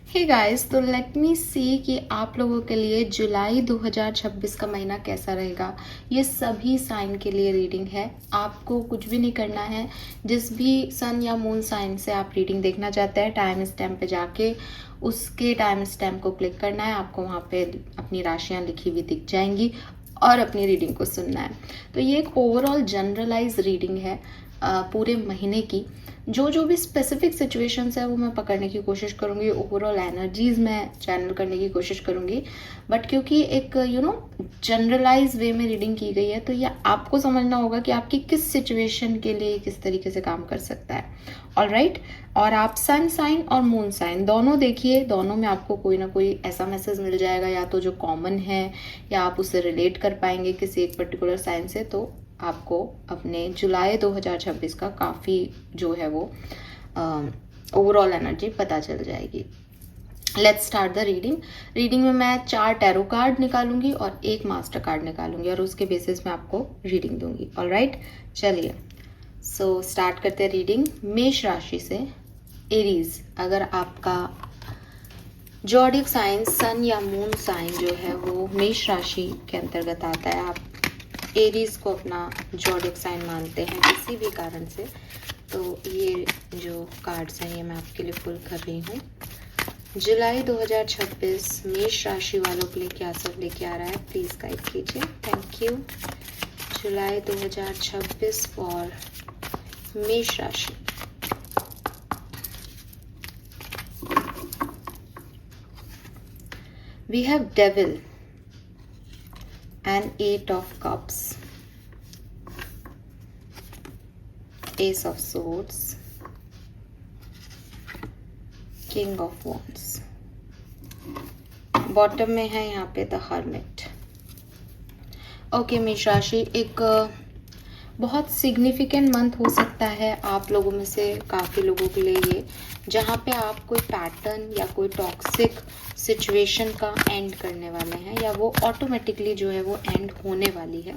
Hey guys, तो let me सी कि आप लोगों के लिए जुलाई 2026 का महीना कैसा रहेगा। ये सभी साइन के लिए रीडिंग है। आपको कुछ भी नहीं करना है। जिस भी सन या मून साइन से आप रीडिंग देखना चाहते हैं, टाइम स्टैम्प पे जाके उसके टाइम स्टैम्प को क्लिक करना है। आपको वहाँ पे अपनी राशियाँ लिखी हुई दिख जाएंगी और अपनी रीडिंग को सुनना है। तो ये एक ओवरऑल जनरलाइज रीडिंग है पूरे महीने की। जो भी स्पेसिफिक सिचुएशंस है वो मैं पकड़ने की कोशिश करूँगी, ओवरऑल एनर्जीज मैं चैनल करने की कोशिश करूँगी। बट क्योंकि एक जनरलाइज वे में रीडिंग की गई है, तो ये आपको समझना होगा कि आपकी किस सिचुएशन के लिए किस तरीके से काम कर सकता है। All right. और आप सन साइन और मून साइन दोनों देखिए, दोनों में आपको कोई ना कोई ऐसा मैसेज मिल जाएगा, या तो जो कॉमन है या आप उससे रिलेट कर पाएंगे किसी एक पर्टिकुलर साइन से। तो आपको अपने जुलाई 2026 का काफ़ी जो है वो ओवरऑल एनर्जी पता चल जाएगी। लेट्स स्टार्ट द रीडिंग में मैं 4 टैरो कार्ड निकालूंगी और 1 मास्टर कार्ड निकालूंगी और उसके बेसिस में आपको रीडिंग दूंगी। ऑल राइट, चलिए सो स्टार्ट करते हैं रीडिंग। मेष राशि से एरीज, अगर आपका जॉडिक साइन सन या मून साइन जो है वो मेष राशि के अंतर्गत आता है, आप एरीज को अपना जॉडिक साइन मानते हैं किसी भी कारण से, तो ये जो कार्ड्स हैं ये मैं आपके लिए पुल कर रही हूँ। जुलाई 2026 मेष राशि वालों के लिए क्या सब लेके आ रहा है, प्लीज गाइड कीजिए। Thank you. जुलाई 2026 फॉर मेष राशि। We have devil and 8 of cups, ace of swords, king of wands, bottom में है यहाँ पे द हर्मिट। ओके, मेष राशि एक बहुत सिग्निफिकेंट मंथ हो सकता है आप लोगों में से काफ़ी लोगों के लिए ये, जहाँ पे आप कोई पैटर्न या कोई टॉक्सिक सिचुएशन का एंड करने वाले हैं, या वो ऑटोमेटिकली जो है वो एंड होने वाली है।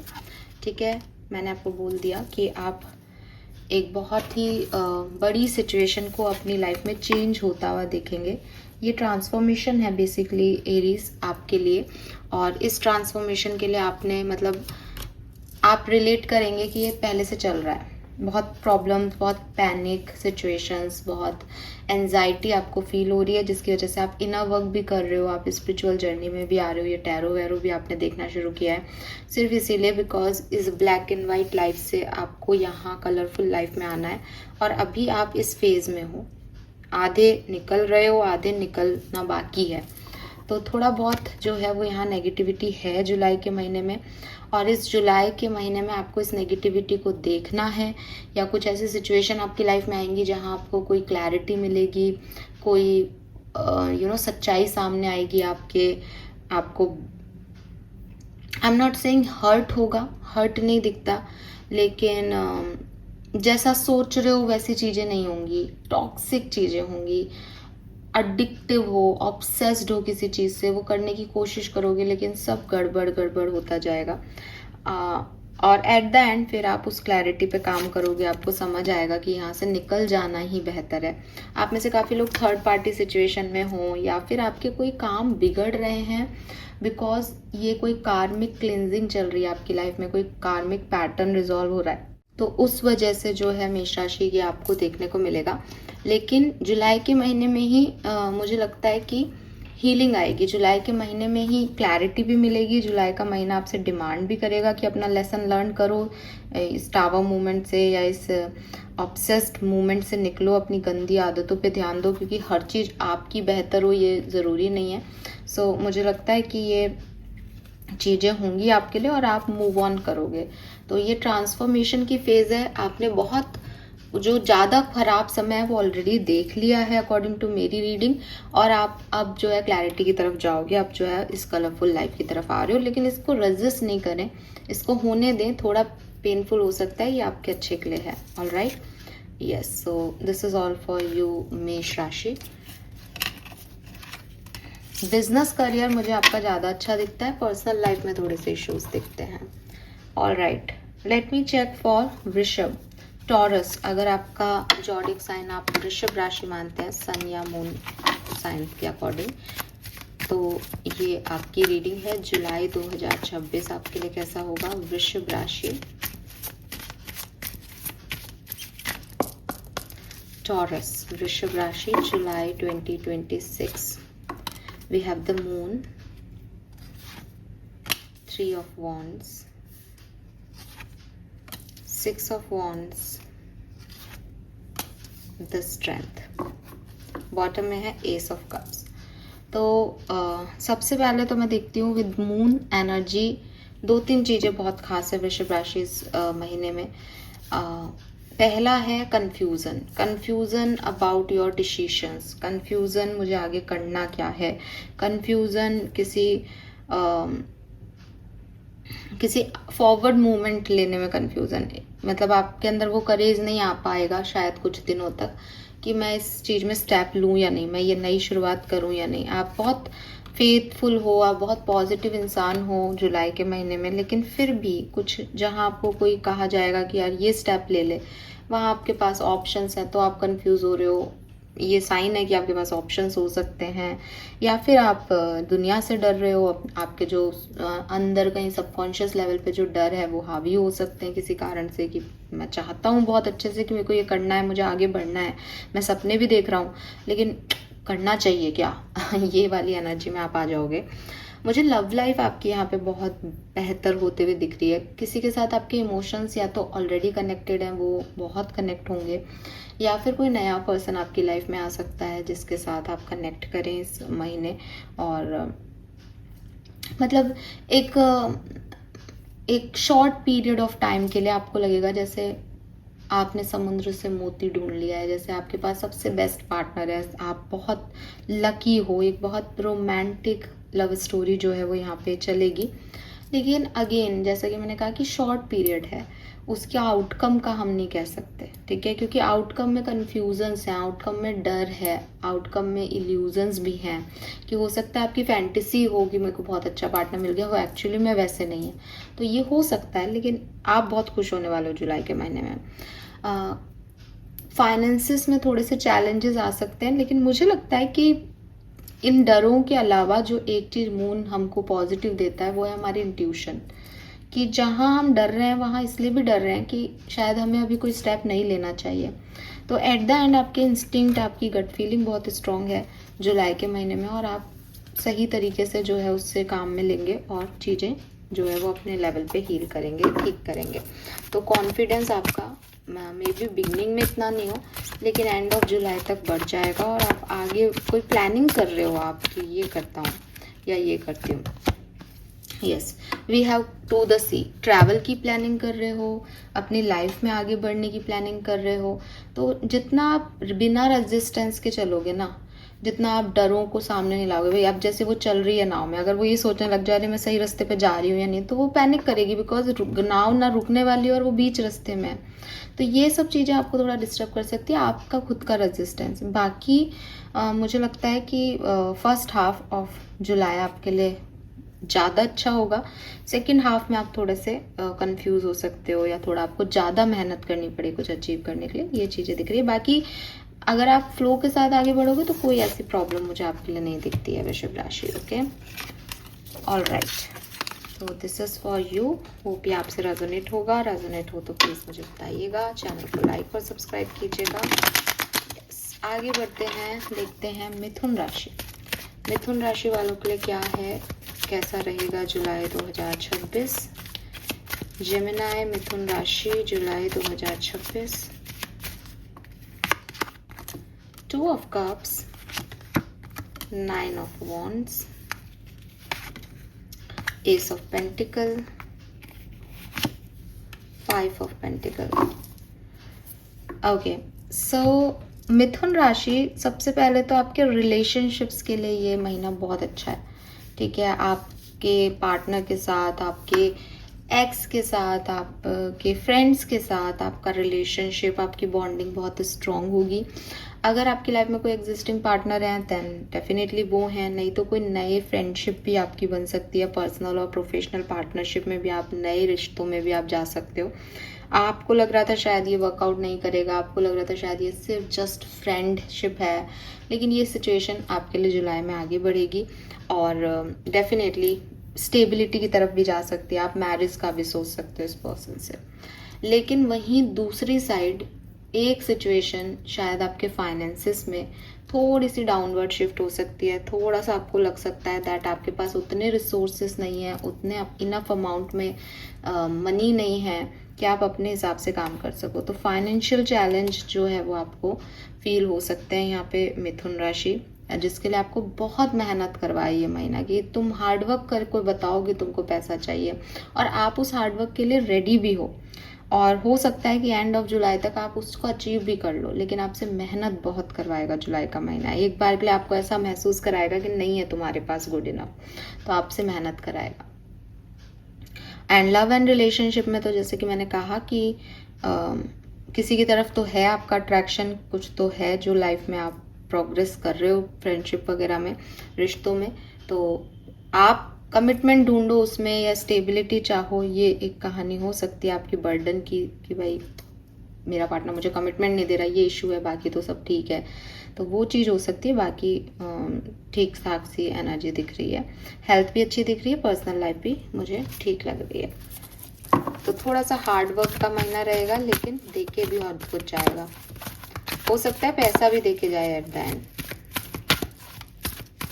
ठीक है, मैंने आपको बोल दिया कि आप एक बहुत ही बड़ी सिचुएशन को अपनी लाइफ में चेंज होता हुआ देखेंगे। ये ट्रांसफॉर्मेशन है बेसिकली एरीज आपके लिए, और इस ट्रांसफॉर्मेशन के लिए आपने मतलब आप रिलेट करेंगे कि ये पहले से चल रहा है। बहुत प्रॉब्लम्स, बहुत पैनिक सिचुएशंस, बहुत एंजाइटी आपको फील हो रही है, जिसकी वजह से आप इनर वर्क भी कर रहे हो, आप स्पिरिचुअल जर्नी में भी आ रहे हो, ये टैरो वैरो भी आपने देखना शुरू किया है सिर्फ इसीलिए बिकॉज इस ब्लैक एंड वाइट लाइफ से आपको यहाँ कलरफुल लाइफ में आना है। और अभी आप इस फेज में हो, आधे निकल रहे हो, आधे निकलना बाकी है। तो थोड़ा बहुत जो है वो यहाँ नेगेटिविटी है जुलाई के महीने में, और इस जुलाई के महीने में आपको इस नेगेटिविटी को देखना है, या कुछ ऐसी सिचुएशन आपकी लाइफ में आएंगी जहाँ आपको कोई क्लैरिटी मिलेगी, कोई सच्चाई सामने आएगी आपको I am not saying hurt होगा, हर्ट नहीं दिखता, लेकिन जैसा सोच रहे हो वैसी चीज़ें नहीं होंगी, टॉक्सिक चीज़ें होंगी, अडिक्टिव हो, ऑब्सेस्ड हो किसी चीज़ से, वो करने की कोशिश करोगे लेकिन सब गड़बड़ होता जाएगा। और एट द एंड फिर आप उस क्लैरिटी पे काम करोगे, आपको समझ आएगा कि यहाँ से निकल जाना ही बेहतर है। आप में से काफ़ी लोग थर्ड पार्टी सिचुएशन में हों, या फिर आपके कोई काम बिगड़ रहे हैं बिकॉज ये कोई कार्मिक क्लिनजिंग चल रही है आपकी लाइफ में, कोई कार्मिक पैटर्न रिजॉल्व हो रहा है, तो उस वजह से जो है मेष राशि ये आपको देखने को मिलेगा। लेकिन जुलाई के महीने में ही मुझे लगता है कि हीलिंग आएगी, जुलाई के महीने में ही क्लैरिटी भी मिलेगी। जुलाई का महीना आपसे डिमांड भी करेगा कि अपना लेसन लर्न करो, इस टावर मूवमेंट से या इस ऑब्सेस्ड मूवमेंट से निकलो, अपनी गंदी आदतों पे ध्यान दो, क्योंकि हर चीज़ आपकी बेहतर हो ये ज़रूरी नहीं है। सो मुझे लगता है कि ये चीज़ें होंगी आपके लिए और आप मूव ऑन करोगे। तो ये ट्रांसफॉर्मेशन की फेज़ है। आपने बहुत जो ज़्यादा खराब समय है वो ऑलरेडी देख लिया है अकॉर्डिंग टू मेरी रीडिंग, और आप अब जो है क्लैरिटी की तरफ जाओगे, आप जो है इस कलरफुल लाइफ की तरफ आ रहे हो। लेकिन इसको रेजिस्ट नहीं करें, इसको होने दें, थोड़ा पेनफुल हो सकता है, ये आपके अच्छे के लिए है। All right, yes, so this is all for you मेष राशि। बिजनेस करियर मुझे आपका ज़्यादा अच्छा दिखता है, पर्सनल लाइफ में थोड़े से इश्यूज दिखते हैं। All right, let me check for वृषभ। टॉरस, अगर आपका जॉडिक साइन आप वृषभ राशि मानते हैं सन या मून साइन के अकॉर्डिंग, तो ये आपकी रीडिंग है। जुलाई 2026 आपके लिए कैसा होगा? वृषभ राशि, टॉरस, वृषभ राशि, जुलाई 2026। We have the moon, 3 of wands, 6 of wands, the strength, bottom में है एस ऑफ कप्स। तो सबसे पहले तो मैं देखती हूँ विद मून एनर्जी 2-3 चीज़ें बहुत खास है वृषभ राशि इस महीने में। पहला है confusion about your decisions, confusion मुझे आगे करना क्या है, कन्फ्यूज़न किसी फॉरवर्ड मूवमेंट लेने में कन्फ्यूज़न, मतलब आपके अंदर वो करेज नहीं आ पाएगा शायद कुछ दिनों तक कि मैं इस चीज़ में स्टेप लूँ या नहीं, मैं ये नई शुरुआत करूँ या नहीं। आप बहुत फेथफुल हो, आप बहुत पॉजिटिव इंसान हो जुलाई के महीने में, लेकिन फिर भी कुछ जहाँ आपको कोई कहा जाएगा कि यार ये स्टेप ले ले, वहाँ आपके पास ऑप्शंस हैं तो आप कंफ्यूज हो रहे हो। ये साइन है कि आपके पास ऑप्शंस हो सकते हैं, या फिर आप दुनिया से डर रहे हो, आपके जो अंदर कहीं सबकॉन्शियस लेवल पे जो डर है वो हावी हो सकते हैं किसी कारण से कि मैं चाहता हूँ बहुत अच्छे से कि मेरे को ये करना है, मुझे आगे बढ़ना है, मैं सपने भी देख रहा हूँ, लेकिन करना चाहिए क्या ये वाली एनर्जी में आप आ जाओगे। मुझे लव लाइफ आपकी यहाँ पे बहुत बेहतर होते हुए दिख रही है। किसी के साथ आपके इमोशंस या तो ऑलरेडी कनेक्टेड हैं, वो बहुत कनेक्ट होंगे, या फिर कोई नया पर्सन आपकी लाइफ में आ सकता है जिसके साथ आप कनेक्ट करें इस महीने। और मतलब एक शॉर्ट पीरियड ऑफ टाइम के लिए आपको लगेगा जैसे आपने समुद्र से मोती ढूंढ लिया है, जैसे आपके पास सबसे बेस्ट पार्टनर है, आप बहुत लकी हो, एक बहुत रोमांटिक लव स्टोरी जो है वो यहाँ पे चलेगी। लेकिन अगेन जैसा कि मैंने कहा कि शॉर्ट पीरियड है, उसके आउटकम का हम नहीं कह सकते, ठीक है, क्योंकि आउटकम में कन्फ्यूजन्स हैं, आउटकम में डर है, आउटकम में इल्यूजन्स भी हैं कि हो सकता है आपकी फैंटेसी हो कि मेरे को बहुत अच्छा पार्टनर मिल गया, वो एक्चुअली में वैसे नहीं है, तो ये हो सकता है। लेकिन आप बहुत खुश होने वाले हो जुलाई के महीने में। फाइनेंसिस में थोड़े से चैलेंजेस आ सकते हैं, लेकिन मुझे लगता है कि इन डरों के अलावा जो एक चीज़ मून हमको पॉजिटिव देता है वो है हमारी इंट्यूशन, कि जहाँ हम डर रहे हैं वहाँ इसलिए भी डर रहे हैं कि शायद हमें अभी कोई स्टेप नहीं लेना चाहिए। तो एट द एंड आपके इंस्टिंक्ट, आपकी गट फीलिंग बहुत स्ट्रांग है जुलाई के महीने में, और आप सही तरीके से जो है उससे काम में लेंगे और चीज़ें जो है वो अपने लेवल पे हील करेंगे, ठीक करेंगे। तो कॉन्फिडेंस आपका मे बी बिगनिंग में इतना नहीं हो, लेकिन एंड ऑफ जुलाई तक बढ़ जाएगा, और आप आगे कोई प्लानिंग कर रहे हो आप कि ये करता हूँ या ये करती हूँ। Yes, we have two the sea, travel की प्लानिंग कर रहे हो, अपनी लाइफ में आगे बढ़ने की प्लानिंग कर रहे हो, तो जितना आप बिना रेजिस्टेंस के चलोगे ना, जितना आप डरों को सामने नहीं लाओगे, भाई अब जैसे वो चल रही है नाव में, अगर वो ये सोचने लग जा रही है मैं सही रास्ते पे जा रही हूँ या नहीं, तो वो पैनिक करेगी, बिकॉज नाव ना रुकने वाली है और वो बीच रास्ते में है। तो ये सब चीज़ें आपको थोड़ा डिस्टर्ब कर सकती है, आपका खुद का रेजिस्टेंस। बाकी मुझे लगता है कि फर्स्ट हाफ ऑफ जुलाई आपके लिए ज़्यादा अच्छा होगा, सेकेंड हाफ में आप थोड़े से कंफ्यूज हो सकते हो, या थोड़ा आपको ज़्यादा मेहनत करनी पड़े कुछ अचीव करने के लिए, ये चीज़ें दिख रही है। बाकी अगर आप फ्लो के साथ आगे बढ़ोगे तो कोई ऐसी प्रॉब्लम मुझे आपके लिए नहीं दिखती है वृषभ राशि। ओके, ऑल राइट, तो this is for you, hope ये आपसे रेजोनेट होगा। रेजोनेट हो तो प्लीज़ मुझे बताइएगा, चैनल को लाइक और सब्सक्राइब कीजिएगा। आगे बढ़ते हैं, देखते हैं मिथुन राशि। मिथुन राशि वालों के लिए क्या है, कैसा रहेगा जुलाई 2026। जेमिनी मिथुन राशि जुलाई 2026। 2 of Cups, 9 of Wands, Ace of Pentacle, 5 of Pentacle. Okay, सो मिथुन राशि, सबसे पहले तो आपके रिलेशनशिप्स के लिए ये महीना बहुत अच्छा है, ठीक है। आपके पार्टनर के साथ, आपके एक्स के साथ, आपके फ्रेंड्स के साथ आपका रिलेशनशिप, आपकी बॉन्डिंग बहुत स्ट्रांग होगी। अगर आपकी लाइफ में कोई एग्जिस्टिंग पार्टनर है देन डेफिनेटली वो हैं, नहीं तो कोई नए फ्रेंडशिप भी आपकी बन सकती है, पर्सनल और प्रोफेशनल पार्टनरशिप में भी आप, नए रिश्तों में भी आप जा सकते हो। आपको लग रहा था शायद ये वर्कआउट नहीं करेगा, आपको लग रहा था शायद ये सिर्फ जस्ट फ्रेंडशिप है, लेकिन ये सिचुएशन आपके लिए जुलाई में आगे बढ़ेगी और डेफिनेटली स्टेबिलिटी की तरफ भी जा सकती है। आप मैरिज का भी सोच सकते हो इस पर्सन से। लेकिन वहीं दूसरी साइड एक सिचुएशन शायद आपके फाइनेंसिस में थोड़ी सी डाउनवर्ड शिफ्ट हो सकती है। थोड़ा सा आपको लग सकता है दैट आपके पास उतने रिसोर्सेस नहीं है, उतने इनफ अमाउंट में मनी नहीं है कि आप अपने हिसाब से काम कर सको। तो फाइनेंशियल चैलेंज जो है वो आपको फील हो सकते हैं यहाँ पे मिथुन राशि, जिसके लिए आपको बहुत मेहनत करवाए ये महीना कि तुम हार्डवर्क करके बताओ कि तुमको पैसा चाहिए और आप उस हार्डवर्क के लिए रेडी भी हो। और हो सकता है कि एंड ऑफ जुलाई तक आप उसको अचीव भी कर लो, लेकिन आपसे मेहनत बहुत करवाएगा जुलाई का महीना। एक बार के लिए आपको ऐसा महसूस कराएगा कि नहीं है तुम्हारे पास गुड इनफ, तो आपसे मेहनत कराएगा। एंड लव एंड रिलेशनशिप में तो जैसे कि मैंने कहा कि किसी की तरफ तो है आपका अट्रैक्शन, कुछ तो है जो लाइफ में आप प्रोग्रेस कर रहे हो फ्रेंडशिप वगैरह में, रिश्तों में, तो आप कमिटमेंट ढूंढो उसमें या स्टेबिलिटी चाहो। ये एक कहानी हो सकती है आपकी बर्डन की कि भाई मेरा पार्टनर मुझे कमिटमेंट नहीं दे रहा, ये इशू है, बाकी तो सब ठीक है, तो वो चीज़ हो सकती है। बाकी ठीक ठाक सी एनर्जी दिख रही है, हेल्थ भी अच्छी दिख रही है, पर्सनल लाइफ भी मुझे ठीक लग रही है। तो थोड़ा सा हार्ड वर्क का महीना रहेगा, लेकिन देके भी और कुछ जाएगा। हो सकता है पैसा भी देके जाए एट द एंड,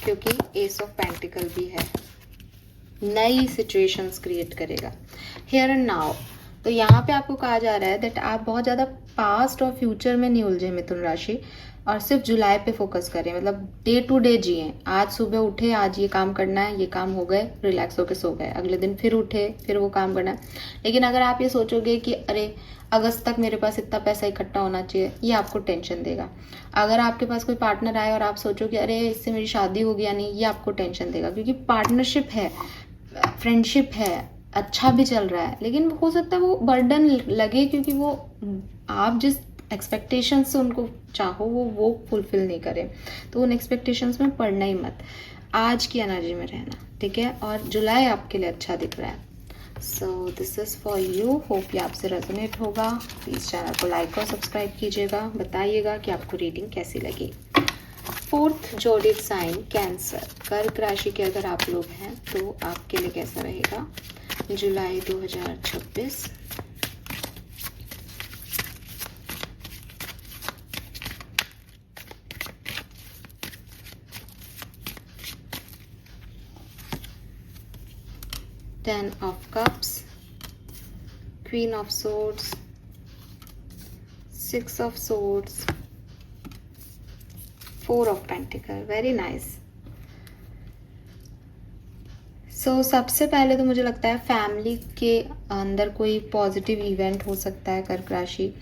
क्योंकि एस ऑफ पेंटिकल भी है। नई सिचुएशंस क्रिएट करेगा हियर एंड नाउ। तो यहाँ पे आपको कहा जा रहा है दैट आप बहुत ज़्यादा पास्ट और फ्यूचर में नहीं उलझे मिथुन राशि, और सिर्फ जुलाई पे फोकस करें। मतलब डे टू डे जिए। आज सुबह उठे, आज ये काम करना है, ये काम हो गए, रिलैक्स होके सो गए। अगले दिन फिर उठे, फिर वो काम करना है। लेकिन अगर आप ये सोचोगे कि अरे अगस्त तक मेरे पास इतना पैसा इकट्ठा होना चाहिए, ये आपको टेंशन देगा। अगर आपके पास कोई पार्टनर आए और आप सोचो कि अरे इससे मेरी शादी होगी या नहीं, ये आपको टेंशन देगा। क्योंकि पार्टनरशिप है, फ्रेंडशिप है, अच्छा भी चल रहा है, लेकिन हो सकता है वो बर्डन लगे, क्योंकि वो आप जिस एक्सपेक्टेशंस से उनको चाहो वो फुलफिल नहीं करें। तो उन एक्सपेक्टेशंस में पड़ना ही मत, आज की एनर्जी में रहना, ठीक है। और जुलाई आपके लिए अच्छा दिख रहा है। So this is for you, hope ये आपसे रेजोनेट होगा। प्लीज़ चैनल को लाइक और सब्सक्राइब कीजिएगा, बताइएगा कि आपको रीडिंग कैसी लगी। फोर्थ जोडिक साइन कैंसर, कर्क राशि के अगर आप लोग हैं तो आपके लिए कैसा रहेगा जुलाई 2026। Ten of Cups, Queen of Swords, Six of Swords, Four of Pentacles, very nice. So सबसे पहले तो मुझे लगता है फैमिली के अंदर कोई पॉजिटिव इवेंट हो सकता है कर्क राशि।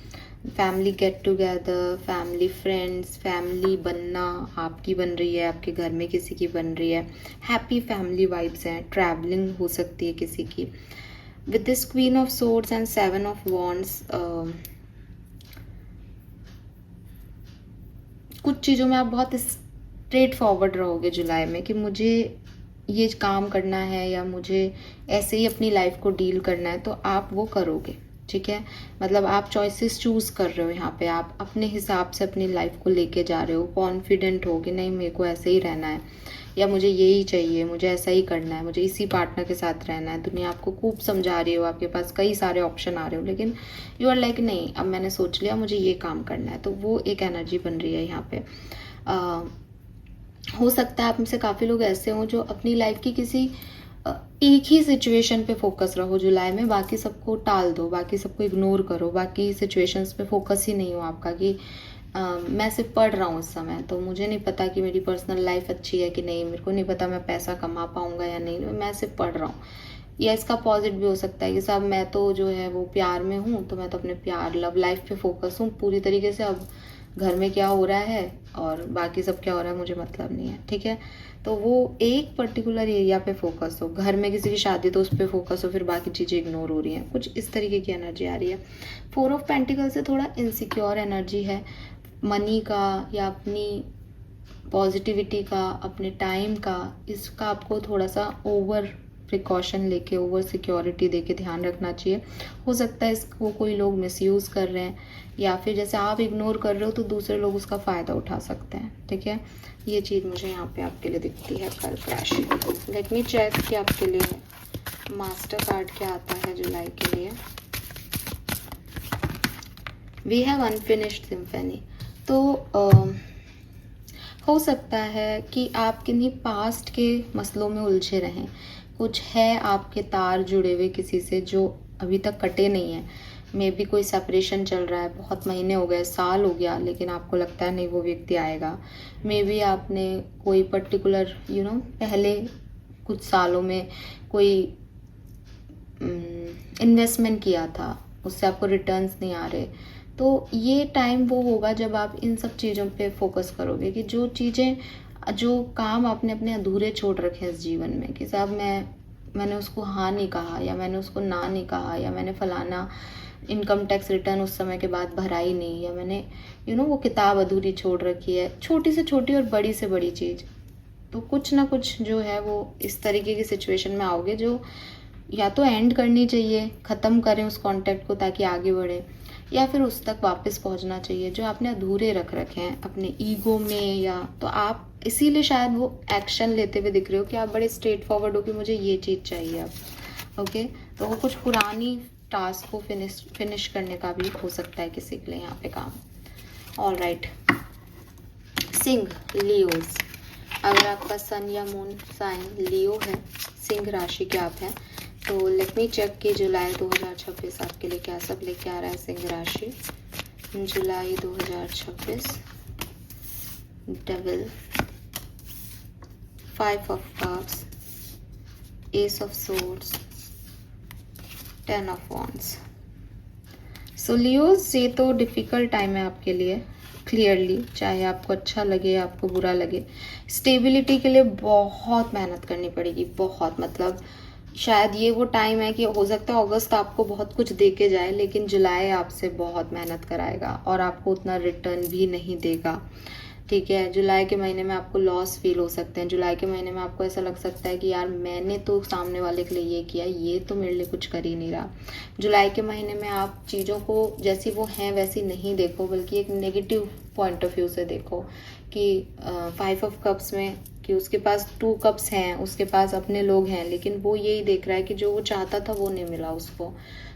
Family get together, family friends, family बनना, आपकी बन रही है, आपके घर में किसी की बन रही है, हैप्पी फैमिली वाइब्स हैं। ट्रैवलिंग हो सकती है किसी की। With this queen of swords and seven of wands, कुछ चीज़ों में आप बहुत स्ट्रेट फॉरवर्ड रहोगे जुलाई में कि मुझे ये काम करना है या मुझे ऐसे ही अपनी लाइफ को डील करना है, तो आप वो करोगे, ठीक है। मतलब आप चॉइसेस चूज़ कर रहे हो यहाँ पे, आप अपने हिसाब से अपनी लाइफ को लेके जा रहे हो, कॉन्फिडेंट हो कि नहीं मेरे को ऐसे ही रहना है, या मुझे यही चाहिए, मुझे ऐसा ही करना है, मुझे इसी पार्टनर के साथ रहना है। दुनिया आपको खूब समझा रही हो, आपके पास कई सारे ऑप्शन आ रहे हो, लेकिन यू आर लाइक नहीं, अब मैंने सोच लिया मुझे ये काम करना है। तो वो एक एनर्जी बन रही है यहाँ पे। हो सकता है आप में से काफ़ी लोग ऐसे हों जो अपनी लाइफ की किसी एक ही सिचुएशन पे फोकस रहो जुलाई में, बाकी सबको टाल दो, बाकी सबको इग्नोर करो, बाकी सिचुएशंस पे फोकस ही नहीं हो आपका कि मैं सिर्फ पढ़ रहा हूँ इस समय, तो मुझे नहीं पता कि मेरी पर्सनल लाइफ अच्छी है कि नहीं, मेरे को नहीं पता मैं पैसा कमा पाऊँगा या नहीं, मैं सिर्फ पढ़ रहा हूँ। या इसका पॉजिट भी हो सकता है कि साहब मैं तो जो है वो प्यार में हूँ, तो मैं तो अपने प्यार लव लाइफ पे फोकस हूँ पूरी तरीके से। अब घर में क्या हो रहा है और बाकी सब क्या हो रहा है मुझे मतलब नहीं है, ठीक है। तो वो एक पर्टिकुलर एरिया पे फोकस हो, घर में किसी की शादी तो उस पर फोकस हो, फिर बाकी चीज़ें इग्नोर हो रही हैं, कुछ इस तरीके की एनर्जी आ रही है। फोर ऑफ पेंटिकल से थोड़ा इनसिक्योर एनर्जी है, मनी का या अपनी पॉजिटिविटी का, अपने टाइम का, इसका आपको थोड़ा सा ओवर प्रिकॉशन लेके, ओवर सिक्योरिटी दे के ध्यान रखना चाहिए। हो सकता है इसको कोई लोग मिसयूज़ कर रहे हैं, या फिर जैसे आप इग्नोर कर रहे हो तो दूसरे लोग उसका फ़ायदा उठा सकते हैं। ठीक है, ये चीज़ मुझे यहाँ पे आपके लिए दिखती है कर्क राशि। लेट मी चेक कि आपके लिए मास्टर कार्ड क्या आता है जुलाई के लिए। We have unfinished symphony. तो हो सकता है कि आप किन्हीं पास्ट के मसलों में उलझे रहें। कुछ है आपके तार जुड़े हुए किसी से जो अभी तक कटे नहीं हैं। मे बी कोई सेपरेशन चल रहा है, बहुत महीने हो गए, साल हो गया, लेकिन आपको लगता है नहीं वो व्यक्ति आएगा। मे बी आपने कोई पर्टिकुलर पहले कुछ सालों में कोई इन्वेस्टमेंट किया था, उससे आपको रिटर्न्स नहीं आ रहे। तो ये टाइम वो होगा जब आप इन सब चीज़ों पे फोकस करोगे कि जो काम आपने अपने अधूरे छोड़ रखे हैं इस जीवन में, कि साहब मैंने उसको हाँ नहीं कहा, या मैंने उसको ना नहीं कहा, या मैंने फलाना इनकम टैक्स रिटर्न उस समय के बाद भरा ही नहीं, या मैंने वो किताब अधूरी छोड़ रखी है, छोटी से छोटी और बड़ी से बड़ी चीज़। तो कुछ ना कुछ जो है वो इस तरीके की सिचुएशन में आओगे जो या तो एंड करनी चाहिए, ख़त्म करें उस कॉन्टैक्ट को ताकि आगे बढ़े, या फिर उस तक वापस पहुंचना चाहिए जो आपने अधूरे रख रखे हैं अपने ईगो में। या तो आप इसीलिए शायद वो एक्शन लेते हुए दिख रहे हो कि आप बड़े स्ट्रेट फॉरवर्ड हो कि मुझे ये चीज़ चाहिए अब। ओके, तो वो कुछ पुरानी टास्क को फिनिश करने का भी हो सकता है किसी के लिए यहाँ पे काम। ऑल राइट, सिंह लियोज, अगर आपका सन या मून साइन लियो है, सिंह राशि के आप हैं, तो लेट मी चेक कि जुलाई 2026 आपके लिए क्या सब लेके आ रहा है सिंह राशि। जुलाई 2026, devil, 5 of cups, S of swords, 10 of wands. So Leos, ये तो डिफ़िकल्ट टाइम है आपके लिए क्लियरली, चाहे आपको अच्छा लगे या आपको बुरा लगे। स्टेबिलिटी के लिए बहुत मेहनत करनी पड़ेगी, बहुत, मतलब शायद ये वो टाइम है कि हो सकता है अगस्त आपको बहुत कुछ दे के जाए, लेकिन जुलाई आपसे बहुत मेहनत कराएगा और आपको उतना रिटर्न भी नहीं देगा। ठीक है, जुलाई के महीने में आपको लॉस फील हो सकते हैं। जुलाई के महीने में आपको ऐसा लग सकता है कि यार मैंने तो सामने वाले के लिए ये किया, ये तो मेरे लिए कुछ कर ही नहीं रहा। जुलाई के महीने में आप चीज़ों को जैसी वो हैं वैसी नहीं देखो, बल्कि एक नेगेटिव पॉइंट ऑफ व्यू से देखो कि 5 ऑफ कप्स में कि उसके पास 2 कप्स हैं, उसके पास अपने लोग हैं, लेकिन वो यही देख रहा है कि जो वो चाहता था वो नहीं मिला उसको।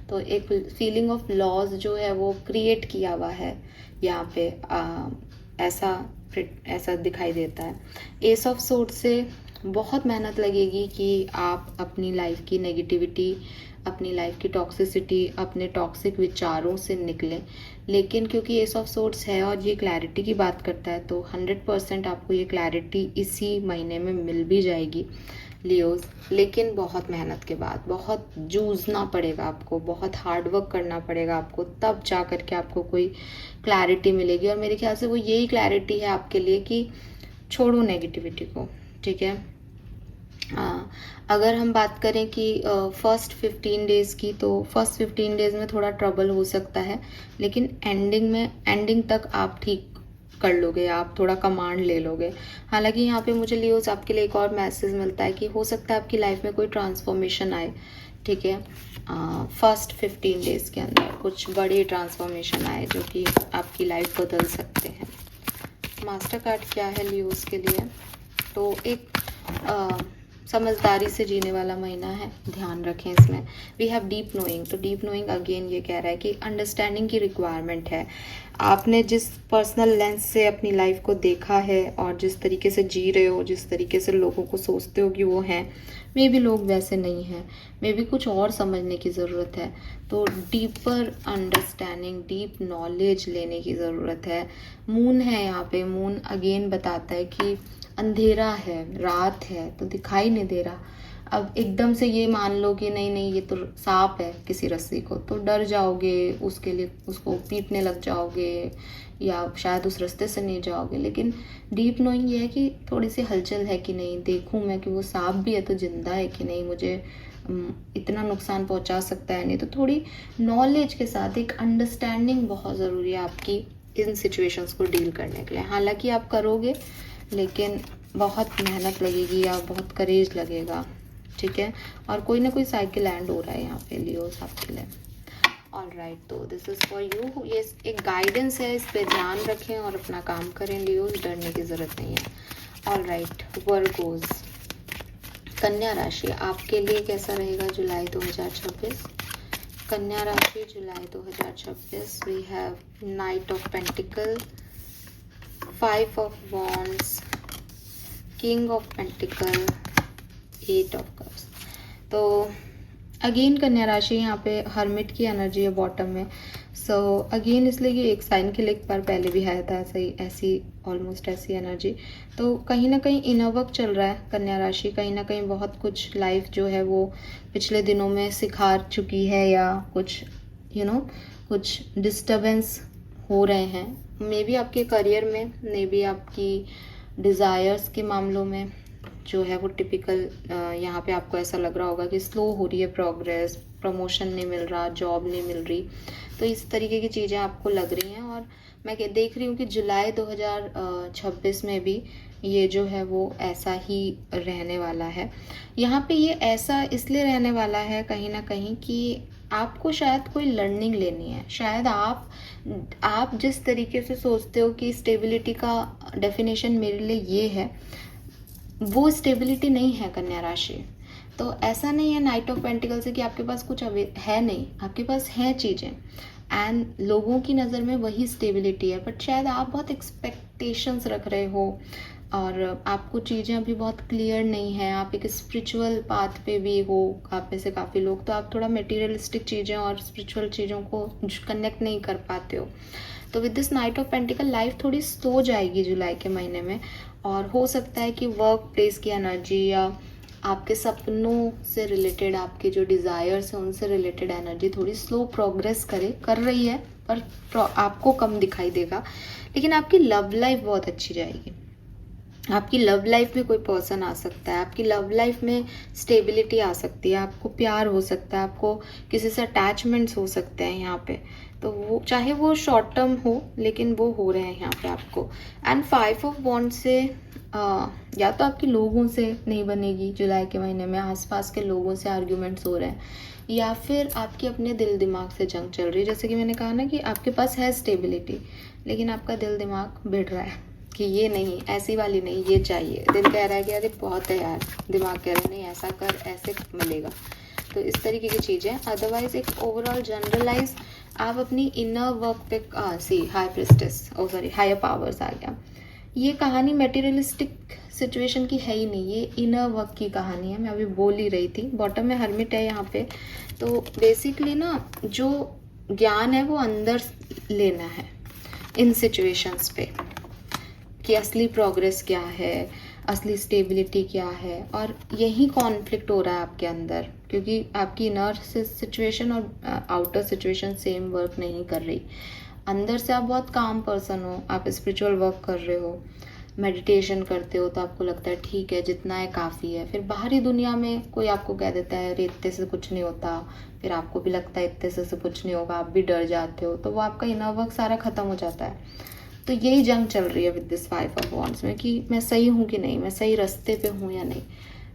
तो एक फीलिंग ऑफ लॉस जो है वो क्रिएट किया हुआ है यहाँ पे, ऐसा दिखाई देता है। एस ऑफ सोर्ड से बहुत मेहनत लगेगी कि आप अपनी लाइफ की नेगेटिविटी, अपनी लाइफ की टॉक्सिसिटी, अपने टॉक्सिक विचारों से निकलें। लेकिन क्योंकि एस ऑफ सोर्ड्स है और ये क्लैरिटी की बात करता है, तो 100% आपको ये क्लैरिटी इसी महीने में मिल भी जाएगी लियोज। लेकिन बहुत मेहनत के बाद, बहुत जूझना पड़ेगा आपको, बहुत हार्ड वर्क करना पड़ेगा आपको, तब जा कर के आपको कोई क्लैरिटी मिलेगी। और मेरे ख्याल से वो यही क्लैरिटी है आपके लिए कि छोड़ो नेगेटिविटी को। ठीक है, अगर हम बात करें कि फर्स्ट 15 डेज़ की, तो फर्स्ट 15 डेज़ में थोड़ा ट्रबल हो सकता है, लेकिन एंडिंग तक आप ठीक कर लोगे, आप थोड़ा कमांड ले लोगे। हालांकि यहाँ पे मुझे लियोज आपके लिए एक और मैसेज मिलता है कि हो सकता है आपकी लाइफ में कोई ट्रांसफॉर्मेशन आए। ठीक है, फर्स्ट 15 डेज़ के अंदर कुछ बड़े ट्रांसफॉर्मेशन आए जो कि आपकी लाइफ बदल सकते हैं। मास्टर कार्ड क्या है लियोज के लिए? तो एक समझदारी से जीने वाला महीना है, ध्यान रखें इसमें। वी हैव डीप नोइंग, तो डीप नोइंग अगेन ये कह रहा है कि अंडरस्टैंडिंग की रिक्वायरमेंट है। आपने जिस पर्सनल लेंस से अपनी लाइफ को देखा है और जिस तरीके से जी रहे हो, जिस तरीके से लोगों को सोचते हो कि वो हैं, मे बी लोग वैसे नहीं हैं, मे बी कुछ और समझने की ज़रूरत है। तो डीपर अंडरस्टैंडिंग, डीप नॉलेज लेने की ज़रूरत है। मून है यहाँ पे, मून अगेन बताता है कि अंधेरा है, रात है, तो दिखाई नहीं दे रहा। अब एकदम से ये मान लो कि नहीं नहीं ये तो सांप है किसी रस्सी को, तो डर जाओगे, उसके लिए उसको पीटने लग जाओगे, या शायद उस रास्ते से नहीं जाओगे। लेकिन डीप नोइंग ये है कि थोड़ी सी हलचल है कि नहीं, देखूं मैं कि वो सांप भी है तो जिंदा है कि नहीं, मुझे इतना नुकसान पहुंचा सकता है नहीं। तो थोड़ी नॉलेज के साथ एक अंडरस्टैंडिंग बहुत ज़रूरी है आपकी इन सिचुएशंस को डील करने के लिए। हालांकि आप करोगे, लेकिन बहुत मेहनत लगेगी या बहुत करेज लगेगा। ठीक है, और कोई ना कोई साइकिल एंड हो रहा है यहाँ पे लियोस आपके लिए। ऑल राइट, तो दिस इज़ फॉर यू। ये एक गाइडेंस है, इस पे ध्यान रखें और अपना काम करें लियोस, डरने की ज़रूरत नहीं है। ऑल राइट, वर्गोज, कन्या राशि आपके लिए कैसा रहेगा जुलाई 2026? कन्या राशि जुलाई 2026, we have knight of pentacle, 5 of wands, king of pentacle, 8 of cups. तो अगेन कन्या राशि यहाँ पे हर्मिट की एनर्जी है बॉटम में। सो अगेन इसलिए कि एक साइन के लिए एक बार पहले भी आया था ऐसी ऑलमोस्ट ऐसी एनर्जी। तो कहीं ना कहीं इनर वर्क चल रहा है कन्या राशि, कहीं ना कहीं बहुत कुछ लाइफ जो है वो पिछले दिनों में सिखा चुकी है, या कुछ कुछ डिस्टर्बेंस हो रहे हैं, मे बी आपके करियर में, मे बी आपकी डिज़ायर्स के मामलों में जो है वो टिपिकल यहाँ पे आपको ऐसा लग रहा होगा कि स्लो हो रही है प्रोग्रेस, प्रमोशन नहीं मिल रहा, जॉब नहीं मिल रही। तो इस तरीके की चीज़ें आपको लग रही हैं, और मैं देख रही हूँ कि जुलाई 2026 में भी ये जो है वो ऐसा ही रहने वाला है। यहाँ पे ये ऐसा इसलिए रहने वाला है कहीं ना कहीं कि आपको शायद कोई लर्निंग लेनी है। शायद आप जिस तरीके से सोचते हो कि स्टेबिलिटी का डेफिनेशन मेरे लिए ये है, वो स्टेबिलिटी नहीं है कन्या राशि। तो ऐसा नहीं है नाइट ऑफ पेंटिकल से कि आपके पास कुछ है नहीं, आपके पास हैं चीज़ें, एंड लोगों की नज़र में वही स्टेबिलिटी है। बट शायद आप बहुत एक्सपेक्टेशंस रख रहे हो और आपको चीज़ें अभी बहुत क्लियर नहीं है, आप एक स्पिरिचुअल पाथ पे भी हो, आप में से काफ़ी लोग, तो आप थोड़ा मटेरियलिस्टिक चीज़ें और स्पिरिचुअल चीज़ों को कनेक्ट नहीं कर पाते हो। तो with this night of pentacle life थोड़ी स्लो जाएगी जुलाई के महीने में, और हो सकता है कि वर्क प्लेस की एनर्जी या आपके सपनों से रिलेटेड, आपके जो डिज़ायर्स हैं उनसे रिलेटेड एनर्जी थोड़ी स्लो प्रोग्रेस कर रही है, पर आपको कम दिखाई देगा। लेकिन आपकी लव लाइफ बहुत अच्छी जाएगी। आपकी लव लाइफ में कोई पर्सन आ सकता है, आपकी लव लाइफ में स्टेबिलिटी आ सकती है, आपको प्यार हो सकता है, आपको किसी से अटैचमेंट्स हो सकते हैं यहाँ पे। तो वो चाहे वो शॉर्ट टर्म हो, लेकिन वो हो रहे हैं यहाँ पे आपको। एंड 5 ऑफ वॉन्ड से या तो आपके लोगों से नहीं बनेगी जुलाई के महीने में, आसपास के लोगों से आर्ग्यूमेंट्स हो रहे हैं, या फिर आपकी अपने दिल दिमाग से जंग चल रही है। जैसे कि मैंने कहा ना कि आपके पास है स्टेबिलिटी, लेकिन आपका दिल दिमाग भिड़ रहा है कि ये नहीं, ऐसी वाली नहीं, ये चाहिए। दिल कह रहा है कि अरे बहुत है यार, दिमाग कह रहा है नहीं ऐसा कर, ऐसे मिलेगा। तो इस तरीके की चीज़ें। अदरवाइज एक ओवरऑल जनरलाइज आप अपनी इनर वर्क पे हाई प्रिस्टेस हायर पावर्स आ गया। ये कहानी मटेरियलिस्टिक सिचुएशन की है ही नहीं, ये इनर वर्क की कहानी है। मैं अभी बोल ही रही थी, बॉटम में हर्मिट है यहाँ पे। तो बेसिकली ना जो ज्ञान है वो अंदर लेना है इन सिचुएशंस पे, कि असली प्रोग्रेस क्या है, असली स्टेबिलिटी क्या है। और यही कॉन्फ्लिक्ट हो रहा है आपके अंदर, क्योंकि आपकी इनर सिचुएशन और आउटर सिचुएशन सेम वर्क नहीं कर रही। अंदर से आप बहुत काम पर्सन हो, आप स्पिरिचुअल वर्क कर रहे हो, मेडिटेशन करते हो, तो आपको लगता है ठीक है जितना है काफ़ी है। फिर बाहरी दुनिया में कोई आपको कह देता है अरे इतने से कुछ नहीं होता, फिर आपको भी लगता है इतने से कुछ नहीं होगा, आप भी डर जाते हो, तो वो आपका इनर वर्क सारा ख़त्म हो जाता है। तो यही जंग चल रही है विद दिस 5 ऑफ वॉन्ड्स में, कि मैं सही हूँ कि नहीं, मैं सही रास्ते पे हूँ या नहीं।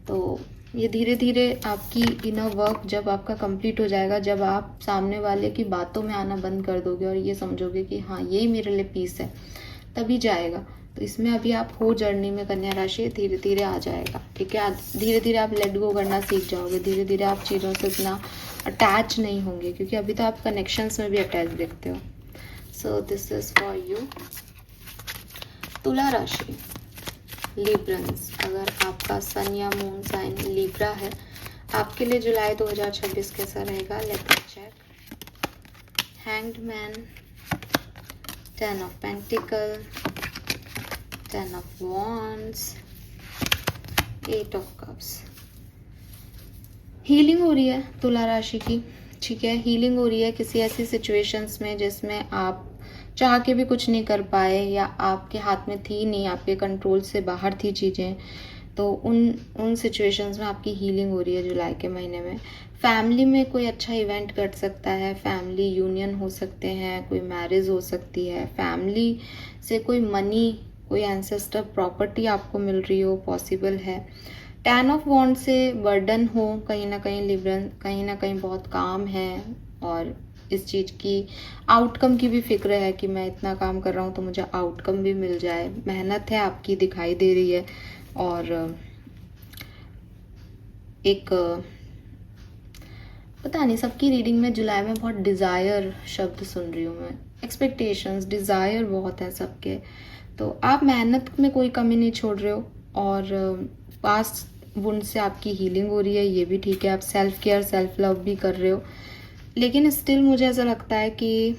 तो ये धीरे धीरे आपकी इनर वर्क जब आपका कंप्लीट हो जाएगा, जब आप सामने वाले की बातों में आना बंद कर दोगे और ये समझोगे कि हाँ यही मेरे लिए पीस है, तभी जाएगा। तो इसमें अभी आप हो जर्नी में कन्या राशि, धीरे धीरे आ जाएगा। ठीक है, धीरे धीरे आप लेट गो करना सीख जाओगे, धीरे धीरे आप चीज़ों से इतना अटैच नहीं होंगे, क्योंकि अभी तो आप कनेक्शंस में भी अटैच दिखते हो। So this is for you. तुला राशि, लिब्रंस, अगर आपका सन या मून साइन लिब्रा है, आपके लिए जुलाई 2026 कैसा रहेगा? Let me check. Hanged man, 10 of pentacle, 10 of wands, 8 of cups. Healing हो रही है तुला राशि की, ठीक है, हीलिंग हो रही है किसी ऐसी सिचुएशंस में जिसमें आप चाह के भी कुछ नहीं कर पाए, या आपके हाथ में थी नहीं, आपके कंट्रोल से बाहर थी चीज़ें। तो उन सिचुएशंस में आपकी हीलिंग हो रही है जुलाई के महीने में। फैमिली में कोई अच्छा इवेंट कर सकता है, फैमिली यूनियन हो सकते हैं, कोई मैरिज हो सकती है, फैमिली से कोई मनी, कोई एंसेस्टर प्रॉपर्टी आपको मिल रही हो, पॉसिबल है। 10 ऑफ वॉन्ड से बर्डन हो कहीं ना कहीं लिब्रन, कहीं ना कहीं बहुत काम है और इस चीज़ की आउटकम की भी फिक्र है कि मैं इतना काम कर रहा हूँ तो मुझे आउटकम भी मिल जाए। मेहनत है आपकी दिखाई दे रही है और एक पता नहीं सबकी रीडिंग में जुलाई में बहुत डिज़ायर शब्द सुन रही हूँ मैं। एक्सपेक्टेशंस, डिज़ायर बहुत है सबके। तो आप मेहनत में कोई कमी नहीं छोड़ रहे हो और पास्ट वुंड से आपकी हीलिंग हो रही है, ये भी ठीक है। आप सेल्फ केयर, सेल्फ लव भी कर रहे हो, लेकिन स्टिल मुझे ऐसा लगता है कि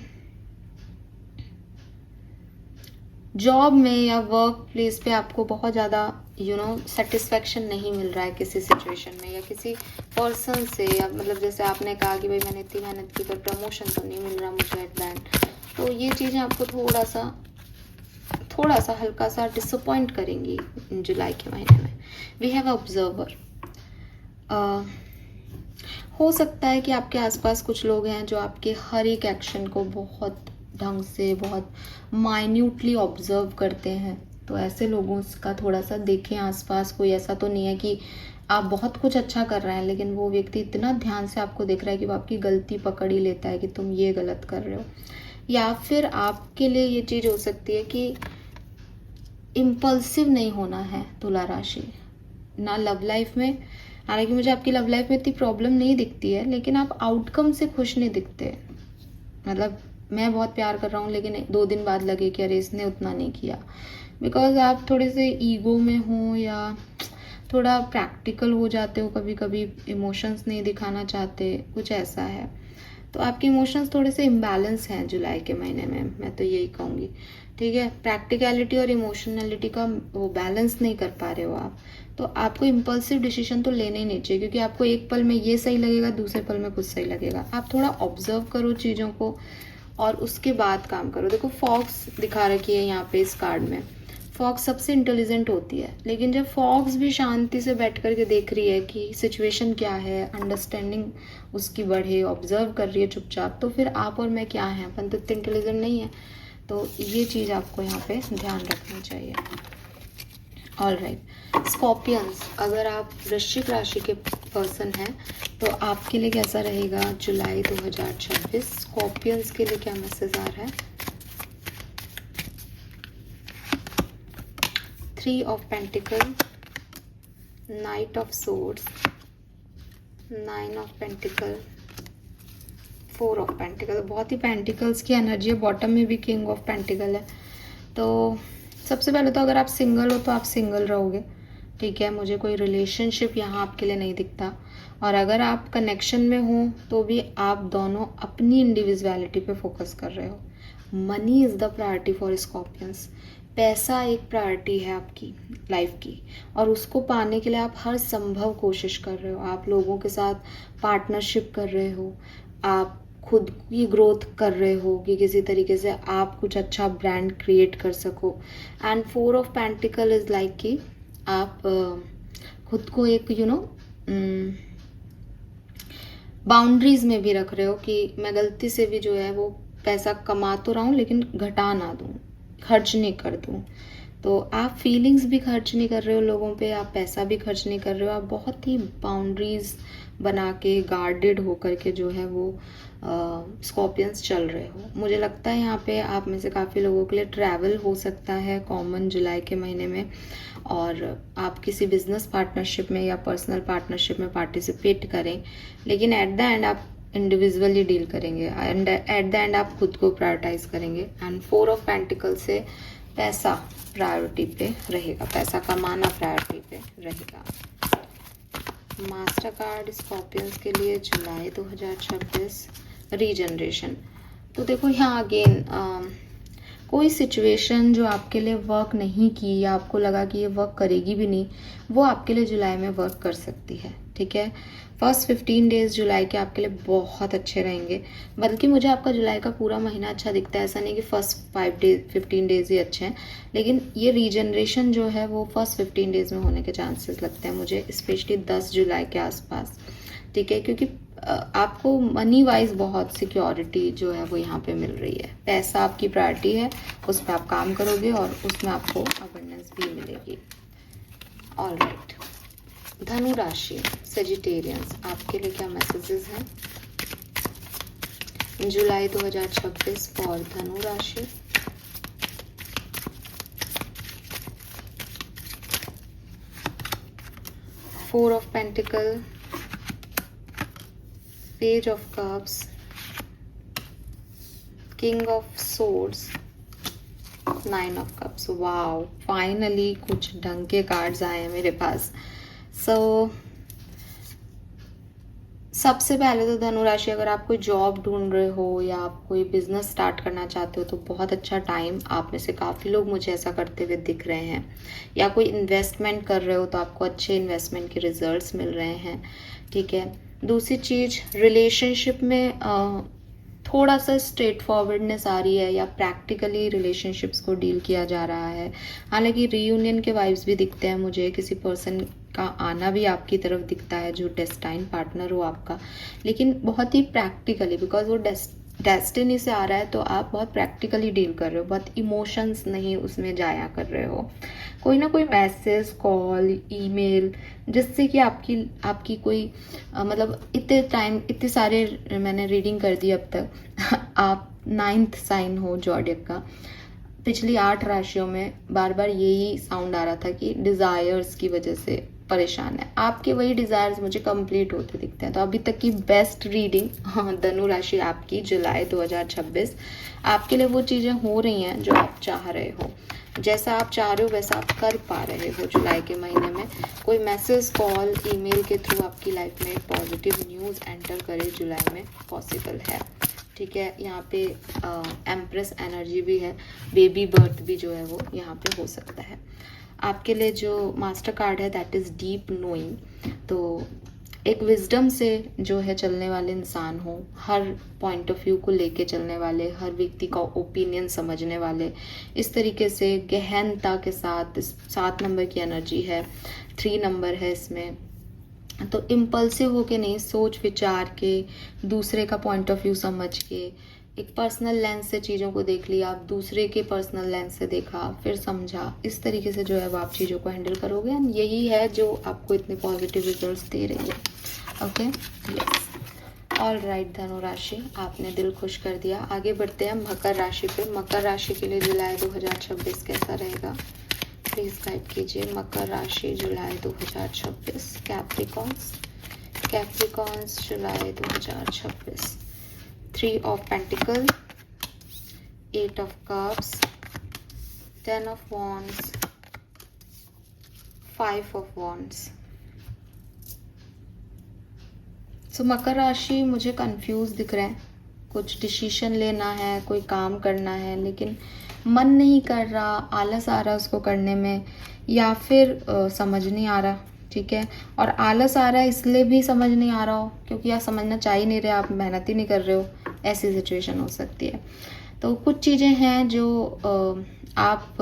जॉब में या वर्क प्लेस पे आपको बहुत ज़्यादा सेटिस्फेक्शन नहीं मिल रहा है किसी सिचुएशन में या किसी पर्सन से, या मतलब जैसे आपने कहा कि भाई मैंने इतनी मेहनत की पर प्रमोशन तो नहीं मिल रहा मुझे एट द एंड। तो ये चीज़ें आपको थोड़ा सा हल्का सा डिसअपॉइंट करेंगी जुलाई के महीने में। We have observer. हो सकता है कि आपके आसपास कुछ लोग हैं जो आपके हर एक एक्शन को बहुत ढंग से, बहुत माइन्यूटली ऑब्जर्व करते हैं। तो ऐसे लोगों का थोड़ा सा देखें आसपास। कोई ऐसा तो नहीं है कि आप बहुत कुछ अच्छा कर रहे हैं लेकिन वो व्यक्ति इतना ध्यान से आपको देख रहा है कि वो आपकी गलती पकड़ ही लेता है कि तुम ये गलत कर रहे हो। या फिर आपके लिए ये चीज़ हो सकती है कि इम्पल्सिव नहीं होना है तुला राशि ना लव लाइफ में। हालांकि मुझे आपकी लव लाइफ में इतनी प्रॉब्लम नहीं दिखती है, लेकिन आप आउटकम से खुश नहीं दिखते। मतलब मैं बहुत प्यार कर रहा हूँ लेकिन 2 दिन बाद लगे कि अरे इसने उतना नहीं किया, बिकॉज आप थोड़े से ईगो में हो या थोड़ा प्रैक्टिकल हो जाते हो, कभी कभी इमोशंस नहीं दिखाना चाहते, कुछ ऐसा है। तो आपके इमोशंस थोड़े से इम्बैलेंस हैं जुलाई के महीने में, मैं तो यही कहूँगी। ठीक है, प्रैक्टिकलिटी और इमोशनलिटी का वो बैलेंस नहीं कर पा रहे हो आप। तो आपको इम्पल्सिव डिसीजन तो लेने ही नहीं चाहिए, क्योंकि आपको एक पल में ये सही लगेगा, दूसरे पल में कुछ सही लगेगा। आप थोड़ा ऑब्जर्व करो चीज़ों को और उसके बाद काम करो। देखो फॉक्स दिखा रखी है यहाँ पे इस कार्ड में। फॉक्स सबसे इंटेलिजेंट होती है, लेकिन जब फॉक्स भी शांति से बैठ करके देख रही है कि सिचुएशन क्या है, अंडरस्टैंडिंग उसकी बढ़े, ऑब्जर्व कर रही है चुपचाप, तो फिर आप और मैं क्या हैं, अपन तो इतने इंटेलिजेंट नहीं है। तो ये चीज़ आपको यहाँ पे ध्यान रखना चाहिए। ऑल राइट स्कॉर्पियंस, अगर आप वृश्चिक राशि के पर्सन हैं तो आपके लिए कैसा रहेगा जुलाई 2026? स्कॉर्पियंस के लिए क्या मैसेज आ रहा है? 3 of pentacle, night of swords, 9 of pentacle, 4 of pentacle. बहुत ही पेंटिकल्स की एनर्जी है। बॉटम में भी किंग ऑफ पेंटिकल है। तो सबसे पहले तो अगर आप सिंगल हो तो आप सिंगल रहोगे, ठीक है। मुझे कोई रिलेशनशिप यहाँ आपके लिए नहीं दिखता। और अगर आप कनेक्शन में हो तो भी आप दोनों अपनी इंडिविजुअलिटी पे फोकस कर रहे हो। Money is the priority for Scorpions. पैसा एक प्रायोरिटी है आपकी लाइफ की, और उसको पाने के लिए आप हर संभव कोशिश कर रहे हो। आप लोगों के साथ पार्टनरशिप कर रहे हो, आप खुद की ग्रोथ कर रहे हो कि किसी तरीके से आप कुछ अच्छा ब्रांड क्रिएट कर सको। And 4 of pentacle is like कि आप खुद को एक बाउंड्रीज में भी रख रहे हो कि मैं गलती से भी जो है वो पैसा कमा तो रहा हूँ लेकिन घटा ना दूँ, खर्च नहीं कर दूँ। तो आप फीलिंग्स भी खर्च नहीं कर रहे हो लोगों पे, आप पैसा भी खर्च नहीं कर रहे हो। आप बहुत ही बाउंड्रीज बना के, गार्डेड होकर के जो है वो स्कॉर्पियंस चल रहे हो। मुझे लगता है यहाँ पे आप में से काफ़ी लोगों के लिए ट्रैवल हो सकता है कॉमन जुलाई के महीने में, और आप किसी बिजनेस पार्टनरशिप में या पर्सनल पार्टनरशिप में पार्टिसिपेट करें, लेकिन एट द एंड आप इंडिविजुअली डील करेंगे एंड एट द एंड आप खुद को प्रायोरिटाइज करेंगे। एंड 4 ऑफ पेंटिकल से पैसा प्रायोरिटी पे रहेगा, पैसा कमाना प्रायोरिटी पे रहेगा। मास्टर कार्ड स्कॉर्पियंस के लिए जुलाई 2026 रीजनरेशन। तो देखो यहाँ अगेन कोई सिचुएशन जो आपके लिए वर्क नहीं की या आपको लगा कि ये वर्क करेगी भी नहीं, वो आपके लिए जुलाई में वर्क कर सकती है, ठीक है। फर्स्ट 15 डेज जुलाई के आपके लिए बहुत अच्छे रहेंगे, बल्कि मुझे आपका जुलाई का पूरा महीना अच्छा दिखता है। ऐसा नहीं कि फर्स्ट 15 डेज ही अच्छे हैं, लेकिन ये रीजनरेशन जो है वो फर्स्ट 15 डेज में होने के चांसेस लगते हैं मुझे, स्पेशली 10 जुलाई के आसपास, ठीक है। क्योंकि आपको मनी वाइज बहुत सिक्योरिटी जो है वो यहाँ पे मिल रही है। पैसा आपकी प्रायोरिटी है, उस पर आप काम करोगे और उसमें आपको अबंडेंस भी मिलेगी। ऑल राइट, धनु राशि सेजिटेरियंस, आपके लिए क्या मैसेजेस हैं जुलाई 2026 फॉर धनु राशि? Four of pentacle, page of cups, king of swords, 9 of cups. Wow, finally कुछ ढंग के कार्ड्स आए हैं मेरे पास। सबसे पहले तो धनु राशि, अगर आप कोई जॉब ढूंढ रहे हो या आप कोई बिजनेस स्टार्ट करना चाहते हो तो बहुत अच्छा टाइम। आप में से काफ़ी लोग मुझे ऐसा करते हुए दिख रहे हैं। या कोई इन्वेस्टमेंट कर रहे हो तो आपको अच्छे इन्वेस्टमेंट के रिजल्ट्स मिल रहे हैं, ठीक है। दूसरी चीज़, रिलेशनशिप में थोड़ा सा स्ट्रेट फॉरवर्डनेस आ रही है या प्रैक्टिकली रिलेशनशिप्स को डील किया जा रहा है। हालांकि रीयूनियन के वाइब्स भी दिखते हैं मुझे, किसी पर्सन का आना भी आपकी तरफ दिखता है जो डेस्टाइन पार्टनर हो आपका, लेकिन बहुत ही प्रैक्टिकली, बिकॉज वो डेस्टिनी से आ रहा है तो आप बहुत प्रैक्टिकली डील कर रहे हो, बहुत इमोशंस नहीं उसमें जाया कर रहे हो। कोई ना कोई मैसेज, कॉल, ईमेल, जिससे कि आपकी कोई मतलब इतने सारे मैंने रीडिंग कर दी अब तक आप 9th साइन हो ज़ोडिएक का। पिछली 8 राशियों में बार बार यही साउंड आ रहा था कि डिज़ायर्स की वजह से परेशान है। आपके वही डिज़ायर्स मुझे कंप्लीट होते दिखते हैं। तो अभी तक की बेस्ट रीडिंग धनु राशि आपकी जुलाई 2026, आपके लिए वो चीज़ें हो रही हैं जो आप चाह रहे हो। जैसा आप चाह रहे हो वैसा आप कर पा रहे हो। जुलाई के महीने में कोई मैसेज, कॉल, ईमेल के थ्रू आपकी लाइफ में पॉजिटिव न्यूज़ एंटर करे जुलाई में पॉसिबल है, ठीक है। यहाँ पे एम्प्रेस एनर्जी भी है, बेबी बर्थ भी जो है वो यहाँ पे हो सकता है। आपके लिए जो मास्टर कार्ड है दैट इज़ डीप नोइंग। तो एक विजडम से जो है चलने वाले इंसान हो, हर पॉइंट ऑफ व्यू को लेके चलने वाले, हर व्यक्ति का ओपिनियन समझने वाले, इस तरीके से गहनता के साथ। 7 नंबर की एनर्जी है, 3 नंबर है इसमें। तो इम्पल्सिव होके नहीं, सोच विचार के, दूसरे का पॉइंट ऑफ व्यू समझ के, एक पर्सनल लेंस से चीज़ों को देख लिया, आप दूसरे के पर्सनल लेंस से देखा, फिर समझा, इस तरीके से जो है वो आप चीज़ों को हैंडल करोगे। एंड यही है जो आपको इतने पॉजिटिव रिजल्ट्स दे रही है। ओके, यस, ऑल राइट धनु राशि, आपने दिल खुश कर दिया। आगे बढ़ते हैं मकर राशि पे। मकर राशि के लिए जुलाई 2026 कैसा रहेगा, प्लीज़ गाइड कीजिए। मकर राशि जुलाई 2026, Capricorns July 2026। 3 of Pentacles, 8 of Cups, 10 of Wands, 5 of Wands। So मकर राशि मुझे कंफ्यूज दिख रहे हैं। कुछ डिसीजन लेना है, कोई काम करना है, लेकिन मन नहीं कर रहा, आलस आ रहा उसको करने में, या फिर समझ नहीं आ रहा, ठीक है। और आलस आ रहा है इसलिए भी समझ नहीं आ रहा हो क्योंकि आप समझना चाह ही नहीं रहे, आप मेहनत ही नहीं कर रहे हो, ऐसी सिचुएशन हो सकती है। तो कुछ चीज़ें हैं जो आप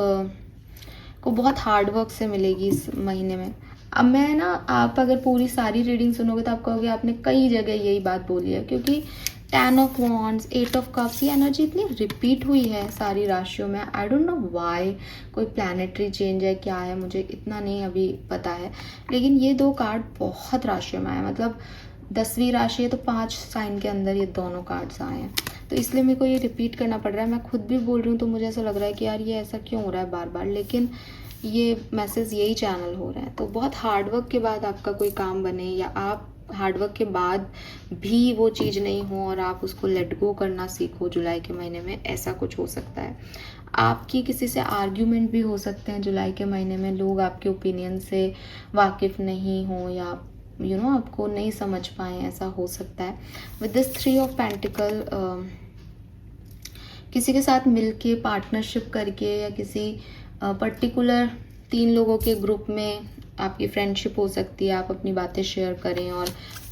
को बहुत हार्ड वर्क से मिलेगी इस महीने में। अब मैं ना, आप अगर पूरी सारी रीडिंग सुनोगे तो आप कहोगे आपने कई जगह यही बात बोली है, क्योंकि 10 ऑफ वॉन्ड्स, 8 ऑफ कप्स, ये एनर्जी इतनी रिपीट हुई है सारी राशियों में। आई डोंट नो व्हाई, कोई प्लानेटरी चेंज है क्या है, मुझे इतना नहीं अभी पता है, लेकिन ये 2 कार्ड बहुत राशियों में आए। मतलब 10वीं राशि है तो 5 साइन के अंदर ये दोनों कार्ड्स आए हैं, तो इसलिए मेरे को ये रिपीट करना पड़ रहा है। मैं खुद भी बोल रही हूँ तो मुझे ऐसा लग रहा है कि यार ये ऐसा क्यों हो रहा है बार बार, लेकिन ये मैसेज यही चैनल हो रहा है। तो बहुत हार्डवर्क के बाद आपका कोई काम बने, या आप हार्डवर्क के बाद भी वो चीज़ नहीं हो और आप उसको लेट गो करना सीखो जुलाई के महीने में, ऐसा कुछ हो सकता है। आपकी किसी से आर्ग्यूमेंट भी हो सकते हैं जुलाई के महीने में, लोग आपके ओपिनियन से वाकिफ़ नहीं हो या आपको नहीं समझ पाए, ऐसा हो सकता है। विद दिस 3 ऑफ पेंटिकल, किसी के साथ मिलके पार्टनरशिप करके या किसी पर्टिकुलर 3 लोगों के ग्रुप में आपकी फ्रेंडशिप हो सकती है, आप अपनी बातें शेयर करें और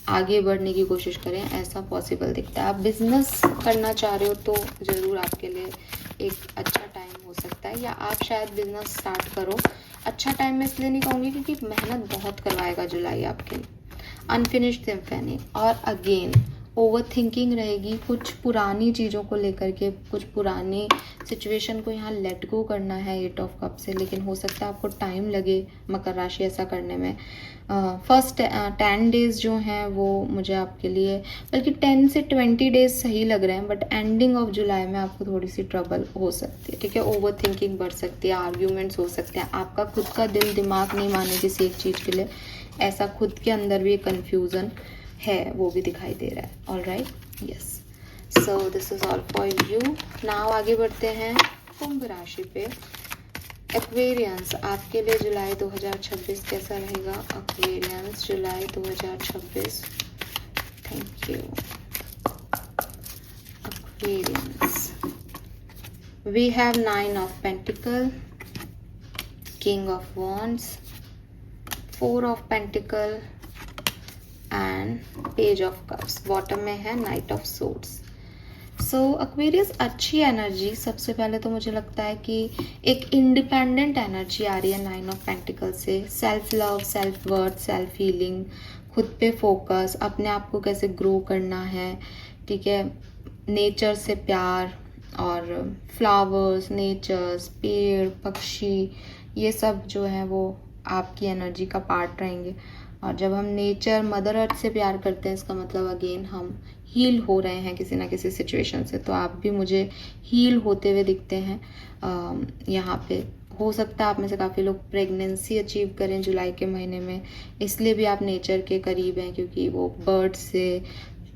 आगे बढ़ने की कोशिश करें, ऐसा पॉसिबल दिखता है। आप बिजनेस करना चाह रहे हो तो ज़रूर आपके लिए एक अच्छा टाइम हो सकता है, या आप शायद बिजनेस स्टार्ट करो। अच्छा टाइम मैं इसलिए नहीं कहूँगी क्योंकि मेहनत बहुत करवाएगा जुलाई आपके लिए। अनफिनिश्ड सिम्फनी और अगेन ओवर थिंकिंग रहेगी, कुछ पुरानी चीज़ों को लेकर के, कुछ पुरानी सिचुएशन को यहाँ लेट गो करना है 8 ऑफ कप से, लेकिन हो सकता है आपको टाइम लगे मकर राशि ऐसा करने में। फर्स्ट 10 डेज जो हैं वो मुझे आपके लिए, बल्कि 10 से 20 डेज सही लग रहे हैं, बट एंडिंग ऑफ जुलाई में आपको थोड़ी सी ट्रबल हो सकती है, ठीक है। ओवर थिंकिंग बढ़ सकती है, आर्ग्यूमेंट्स हो सकते हैं, आपका खुद का दिल दिमाग नहीं माने किसी एक चीज़ के लिए, ऐसा खुद के अंदर भी कन्फ्यूज़न है, वो भी दिखाई दे रहा है। All right, yes, so this is all for you. Now आगे बढ़ते हैं कुंभ राशि पे। एक्वेरियंस, आपके लिए जुलाई 2026 कैसा रहेगा? एक्वेरियंस जुलाई 2026, thank you. Aquarians, we have 9 of pentacle, king of wands, 4 of pentacle and page of cups. Bottom में है knight of swords. So Aquarius, अच्छी एनर्जी। सबसे पहले तो मुझे लगता है कि एक इंडिपेंडेंट एनर्जी आ रही है 9 ऑफ पेंटिकल से। Self love, self worth, self healing, खुद पे फोकस, अपने आप को कैसे ग्रो करना है, ठीक है। नेचर से प्यार और फ्लावर्स, नेचर्स, पेड़, पक्षी, ये सब जो है वो आपकी एनर्जी का पार्ट रहेंगे। और जब हम नेचर, मदर अर्थ से प्यार करते हैं, इसका मतलब अगेन हम हील हो रहे हैं किसी ना किसी सिचुएशन से। तो आप भी मुझे हील होते हुए दिखते हैं यहाँ पे। हो सकता है आप में से काफ़ी लोग प्रेगनेंसी अचीव करें जुलाई के महीने में, इसलिए भी आप नेचर के करीब हैं, क्योंकि वो बर्ड से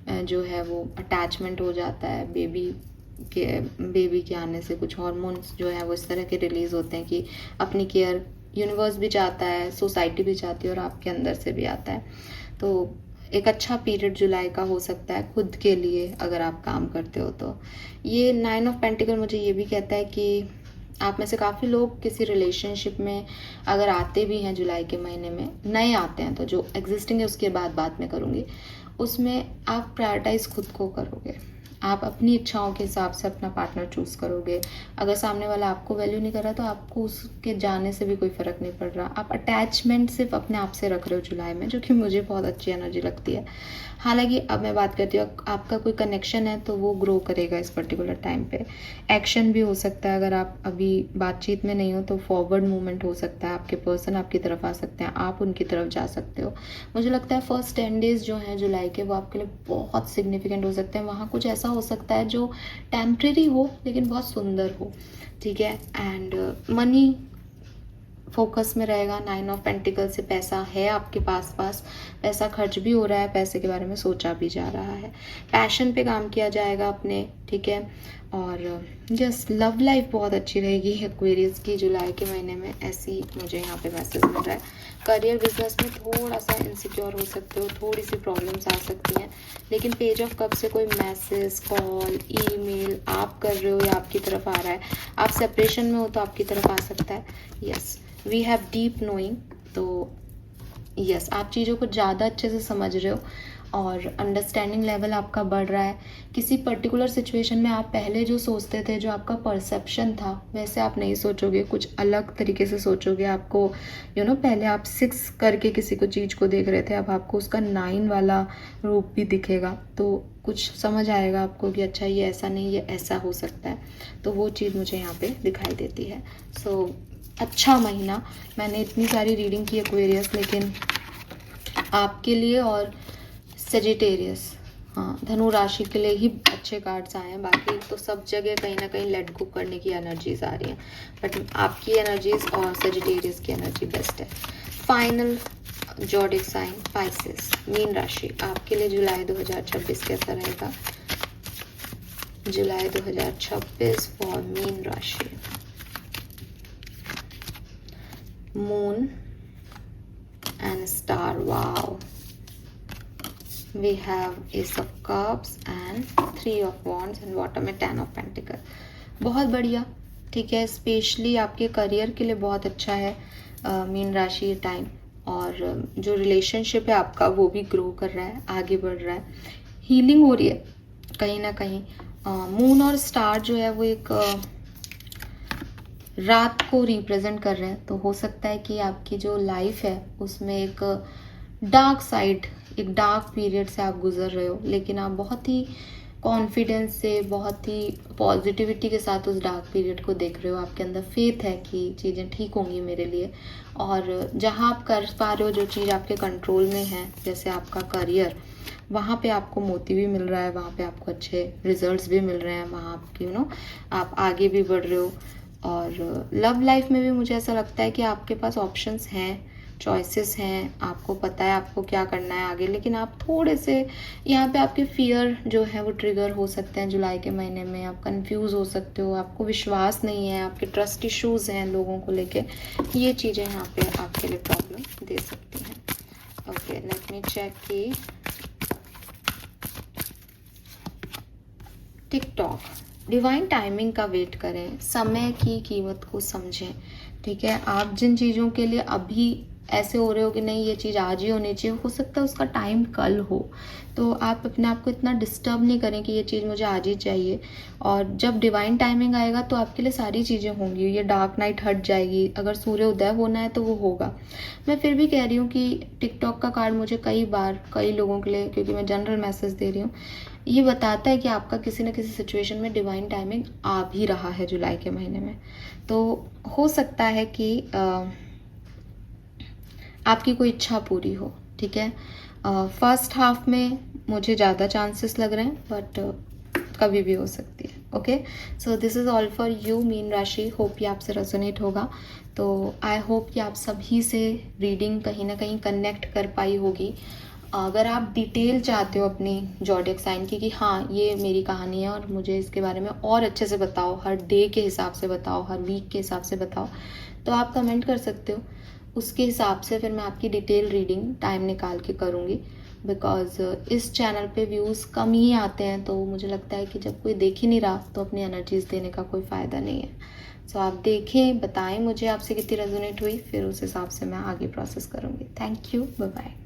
जो है वो अटैचमेंट हो जाता है। बेबी के आने से कुछ हार्मोन्स जो है वो इस तरह के रिलीज होते हैं कि अपनी केयर यूनिवर्स भी चाहता है, सोसाइटी भी चाहती है, और आपके अंदर से भी आता है। तो एक अच्छा पीरियड जुलाई का हो सकता है खुद के लिए, अगर आप काम करते हो तो। ये 9 ऑफ पेंटिकल मुझे ये भी कहता है कि आप में से काफ़ी लोग किसी रिलेशनशिप में अगर आते भी हैं जुलाई के महीने में, नए आते हैं, तो जो एग्जिस्टिंग है उसके बाद में करूँगी, उसमें आप प्रायोरिटाइज खुद को करोगे। आप अपनी इच्छाओं के हिसाब से अपना पार्टनर चूज़ करोगे। अगर सामने वाला आपको वैल्यू नहीं कर रहा तो आपको उसके जाने से भी कोई फ़र्क नहीं पड़ रहा। आप अटैचमेंट सिर्फ अपने आप से रख रहे हो जुलाई में, जो कि मुझे बहुत अच्छी एनर्जी लगती है। हालांकि अब मैं बात करती हूँ, आपका कोई कनेक्शन है तो वो ग्रो करेगा इस पर्टिकुलर टाइम पे। एक्शन भी हो सकता है, अगर आप अभी बातचीत में नहीं हो तो फॉरवर्ड मूवमेंट हो सकता है, आपके पर्सन आपकी तरफ आ सकते हैं, आप उनकी तरफ जा सकते हो। मुझे लगता है फर्स्ट 10 डेज जो हैं जुलाई के, वो आपके लिए बहुत सिग्निफिकेंट हो सकते हैं। वहाँ कुछ ऐसा हो सकता है जो टेम्प्रेरी हो लेकिन बहुत सुंदर हो, ठीक है। एंड मनी फोकस में रहेगा। 9 ऑफ पेंटिकल से पैसा है आपके पास, पैसा खर्च भी हो रहा है, पैसे के बारे में सोचा भी जा रहा है, पैशन पे काम किया जाएगा अपने, ठीक है। और जस्ट लव लाइफ बहुत अच्छी रहेगी एक्वेरियस की जुलाई के महीने में, ऐसी मुझे यहाँ पे मैसेज मिल रहा है। करियर, बिजनेस में थोड़ा सा इनसिक्योर हो सकते हो, थोड़ी सी प्रॉब्लम्स आ सकती हैं, लेकिन पेज ऑफ कप से कोई मैसेज, कॉल, ईमेल आप कर रहे हो या आपकी तरफ आ रहा है, आप सेपरेशन में हो तो आपकी तरफ आ सकता है। Yes, we have deep knowing, तो यस, आप चीज़ों को ज़्यादा अच्छे से समझ रहे हो और अंडरस्टैंडिंग लेवल आपका बढ़ रहा है। किसी पर्टिकुलर सिचुएशन में आप पहले जो सोचते थे, जो आपका परसेप्शन था, वैसे आप नहीं सोचोगे, कुछ अलग तरीके से सोचोगे। आपको पहले आप 6 करके किसी को चीज़ को देख रहे थे, अब आपको उसका 9 वाला रूप भी दिखेगा, तो कुछ समझ आएगा आपको कि अच्छा ये ऐसा नहीं, ये ऐसा हो सकता है। तो वो चीज़ मुझे यहाँ पे दिखाई देती है। सो अच्छा महीना। मैंने इतनी सारी रीडिंग की एक्वेरियस, लेकिन आपके लिए और सेजिटेरियस, हाँ, धनु राशि के लिए ही अच्छे कार्ड्स आए हैं। बाकी तो सब जगह कहीं ना कहीं लेट गो करने की एनर्जीज आ रही हैं, बट आपकी एनर्जीज और सेजिटेरियस की एनर्जी बेस्ट है। फाइनल जॉडिक साइन पाइसेस, मीन राशि, आपके लिए जुलाई 2026 कैसा रहेगा? जुलाई 2026 फॉर मीन राशि। Moon and star, wow. We have Ace of Cups and 3 of Wands and bottom में 10 of Pentacles. बहुत बढ़िया, ठीक है। स्पेशली आपके करियर के लिए बहुत अच्छा है मीन राशि ये टाइम, और जो रिलेशनशिप है आपका वो भी ग्रो कर रहा है, आगे बढ़ रहा है, हीलिंग हो रही है कहीं ना कहीं। मून और स्टार जो है वो एक रात को रिप्रेजेंट कर रहे हैं, तो हो सकता है कि आपकी जो लाइफ है उसमें एक डार्क साइड, एक डार्क पीरियड से आप गुजर रहे हो, लेकिन आप बहुत ही कॉन्फिडेंस से, बहुत ही पॉजिटिविटी के साथ उस डार्क पीरियड को देख रहे हो। आपके अंदर फेथ है कि चीज़ें ठीक होंगी मेरे लिए। और जहाँ आप कर पा रहे हो, जो चीज़ आपके कंट्रोल में है, जैसे आपका करियर, वहाँ पे आपको मोती भी मिल रहा है, वहाँ पे आपको अच्छे रिजल्ट्स भी मिल रहे हैं, वहाँ आप आप आगे भी बढ़ रहे हो। और लव लाइफ में भी मुझे ऐसा लगता है कि आपके पास ऑप्शंस हैं, चॉइसेस हैं, आपको पता है आपको क्या करना है आगे, लेकिन आप थोड़े से यहाँ पे आपके फियर जो है वो ट्रिगर हो सकते हैं जुलाई के महीने में। आप कंफ्यूज हो सकते हो, आपको विश्वास नहीं है, आपके ट्रस्ट इश्यूज हैं लोगों को लेके, ये चीज़ें यहाँ पे आपके लिए प्रॉब्लम दे सकती हैं। ओके, लेट मी चेक की टिकटॉक। डिवाइन टाइमिंग का वेट करें, समय की कीमत को समझें। ठीक है, आप जिन चीज़ों के लिए अभी ऐसे हो रहे हो कि नहीं ये चीज़ आज ही होनी चाहिए, हो सकता है उसका टाइम कल हो, तो आप अपने आप को इतना डिस्टर्ब नहीं करें कि ये चीज़ मुझे आज ही चाहिए। और जब डिवाइन टाइमिंग आएगा तो आपके लिए सारी चीज़ें होंगी, ये डार्क नाइट हट जाएगी, अगर सूर्य उदय होना है तो वो होगा। मैं फिर भी कह रही हूँ कि टिकटॉक का कार्ड मुझे कई बार कई लोगों के लिए, क्योंकि मैं जनरल मैसेज दे रही हूँ, ये बताता है कि आपका किसी न किसी सिचुएशन में डिवाइन टाइमिंग आ भी रहा है जुलाई के महीने में। तो हो सकता है कि आपकी कोई इच्छा पूरी हो। ठीक है, फर्स्ट हाफ में मुझे ज़्यादा चांसेस लग रहे हैं, बट कभी भी हो सकती है। Okay, so this is all for you mean राशि। होप ये आपसे रेजोनेट होगा। तो आई होप कि आप सभी से रीडिंग कहीं ना कहीं कनेक्ट कर पाई होगी। अगर आप डिटेल चाहते हो अपनी ज़ोडिएक साइन की कि हाँ ये मेरी कहानी है और मुझे इसके बारे में और अच्छे से बताओ, हर डे के हिसाब से बताओ, हर वीक के हिसाब से बताओ, तो आप कमेंट कर सकते हो। उसके हिसाब से फिर मैं आपकी डिटेल रीडिंग टाइम निकाल के करूँगी। बिकॉज इस चैनल पे व्यूज़ कम ही आते हैं, तो मुझे लगता है कि जब कोई देख ही नहीं रहा तो अपनी एनर्जीज़ देने का कोई फ़ायदा नहीं है। सो आप देखें, बताएं मुझे आपसे कितनी रेजोनेट हुई, फिर उस हिसाब से मैं आगे प्रोसेस करूँगी। Thank you, bye bye.